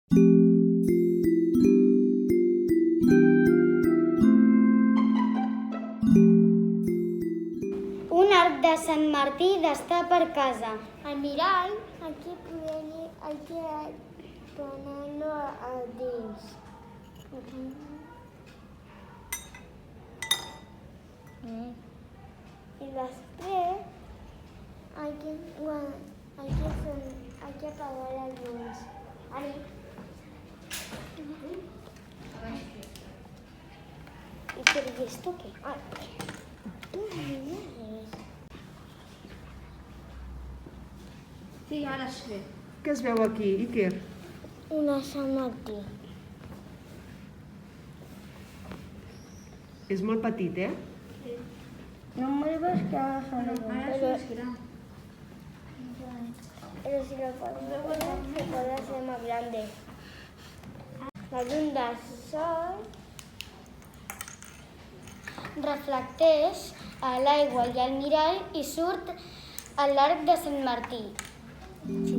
Un arc de Sant Martí d'estar per casa. El mirall hay que ponerlo a dins. Y després hay que apagar las luces. ¿Y esto qué? Sí, ara es ve. Què es veu aquí, Iker? Una Sant Martí. És molt petit, eh? No muevas que hagas algo. Ara és gran. Pero si lo ponemos, se puede hacer más grande. La llum del sol Reflecteix a l'aigua i al mirall i surt a l'arc de Sant Martí. sí,